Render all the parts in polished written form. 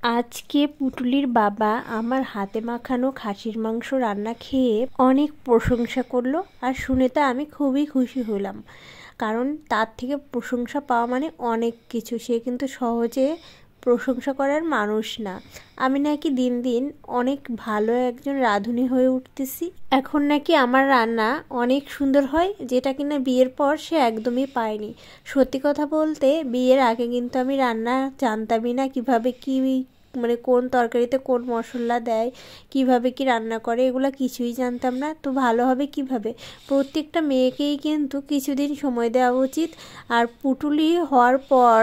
আজকে পুটুলির বাবা আমার হাতে মাখানো খাসির মাংস রান্না খেয়ে অনেক প্রশংসা করলো, আর শুনে তো আমি খুবই খুশি হলাম। কারণ তার থেকে প্রশংসা পাওয়া মানে অনেক কিছু। সে কিন্তু সহজে প্রশংসা করার মানুষ না। আমি নাকি দিন দিন অনেক ভালো একজন রাঁধুনি হয়ে উঠতেছি। এখন নাকি আমার রান্না অনেক সুন্দর হয়, যেটা কিনা বিয়ের পর সে একদমই পায়নি। সত্যি কথা বলতে, বিয়ের আগে কিন্তু আমি রান্না জানতামই না, কিভাবে কি মানে কোন তরকারিতে কোন মশলা দেয়, কিভাবে কি রান্না করে, এগুলো কিছুই জানতাম না। তো ভালো হবে কিভাবে? প্রত্যেকটা মেয়েকেই কিন্তু কিছুদিন সময় দেওয়া উচিত। আর পুটুলি হওয়ার পর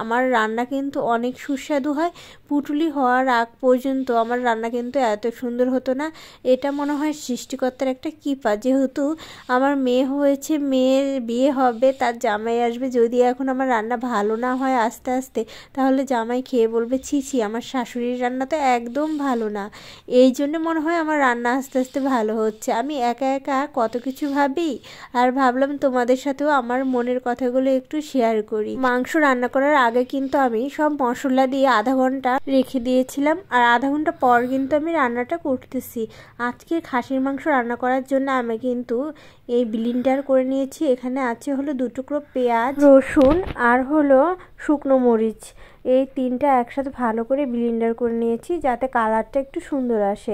আমার রান্না কিন্তু অনেক সুস্বাদু হয়। পুটুলি হওয়ার আগ পর্যন্ত আমার রান্না কিন্তু এত সুন্দর হতো না। এটা মনে হয় সৃষ্টিকর্তার একটা কৃপা। যেহেতু আমার মেয়ে হয়েছে, মেয়ের বিয়ে হবে, তার জামাই আসবে, যদি এখন আমার রান্না ভালো না হয় আস্তে আস্তে, তাহলে জামাই খেয়ে বলবে ছি ছি, আমার শাশুড়ির রান্না তো একদম ভালো না। এই জন্য মনে হয় আমার রান্না আস্তে আস্তে ভালো হচ্ছে। আমি একা একা কত কিছু ভাবি, আর ভাবলাম তোমাদের সাথেও আমার মনের কথাগুলো একটু শেয়ার করি। মাংস রান্না করার আগে কিন্তু আমি সব মশলা দিয়ে আধা ঘন্টা রেখে দিয়েছিলাম, আর আধা ঘন্টা পর কিন্তু আমি রান্নাটা করতেছি। আজকে খাসির মাংস রান্না করার জন্য আমি কিন্তু এই ব্লেন্ডার করে নিয়েছি। এখানে আছে হলো 2 টুকরো পেঁয়াজ, রসুন আর হলো শুকনো মরিচ। এই তিনটা একসাথে ভালো করে ব্লেন্ডার করে নিয়েছি, যাতে কালারটা একটু সুন্দর আসে।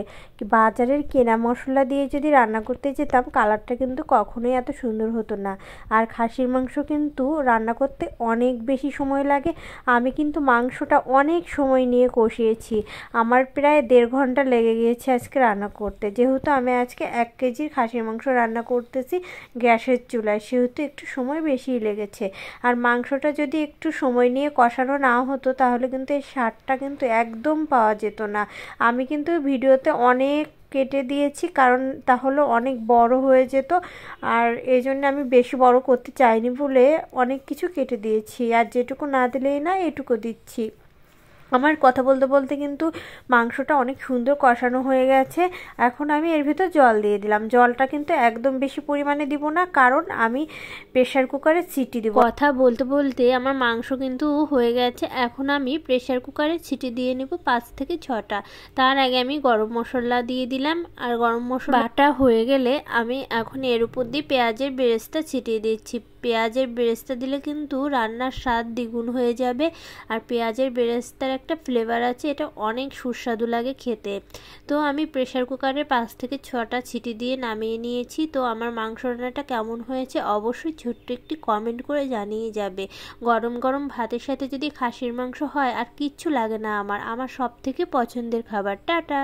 বাজারের কেনা মশলা দিয়ে যদি রান্না করতে যেতাম, কালারটা কিন্তু কখনোই এত সুন্দর হতো না। আর খাসির মাংস কিন্তু রান্না করতে অনেক বেশি সময় লাগে। আমি কিন্তু মাংসটা অনেক সময় নিয়ে কষিয়েছি। আমার প্রায় 1.5 ঘন্টা লেগে গিয়েছে আজকে রান্না করতে। যেহেতু আমি আজকে 1 কেজির খাসির মাংস রান্না করতেছি গ্যাসের চুলায়, সেহেতু একটু সময় বেশিই লেগেছে। আর মাংসটা যদি একটু সময় নিয়ে কষানো না হতো, তাহলে কিন্তু এই স্বাদটা কিন্তু একদম পাওয়া যেত না। আমি কিন্তু ভিডিওতে অনেক কেটে দিয়েছি, কারণ তাহলে অনেক বড় হয়ে যেত। আর এই জন্য আমি বেশি বড় করতে চাইনি বলে অনেক কিছু কেটে দিয়েছি, আর যেটুকু না দিলেই না এটুকু দিচ্ছি। আমার কথা বলতে বলতে কিন্তু মাংসটা অনেক সুন্দর কষানো হয়ে গেছে। এখন আমি এর ভিতর জল দিয়ে দিলাম। জলটা কিন্তু একদম বেশি পরিমাণে দিব না, কারণ আমি প্রেশার কুকারে সিটি দিব। কথা বলতে বলতে আমার মাংস কিন্তু হয়ে গেছে। এখন আমি প্রেশার কুকারে সিটি দিয়ে নেব 5 থেকে 6টা। তার আগে আমি গরম মশলা দিয়ে দিলাম, আর গরম মশলা বাটা হয়ে গেলে আমি এখন এর উপর দিয়ে পেঁয়াজের বেরেস্তা ছিটিয়ে দিচ্ছি। পেঁয়াজের বেরেস্তা দিলে কিন্তু রান্নার স্বাদ দ্বিগুণ হয়ে যাবে। আর পেঁয়াজের বেরেস্তার একটা ফ্লেভার আছে, এটা অনেক সুস্বাদু লাগে খেতে। তো আমি প্রেশার কুকারে 5 থেকে 6টা সিটি দিয়ে নামিয়ে নিয়েছি। তো আমার মাংস রান্নাটা কেমন হয়েছে অবশ্যই ছোট্ট একটি কমেন্ট করে জানিয়ে যাবে। গরম গরম ভাতের সাথে যদি খাসির মাংস হয়, আর কিচ্ছু লাগে না আমার। আমার সব থেকে পছন্দের খাবার। টাটা।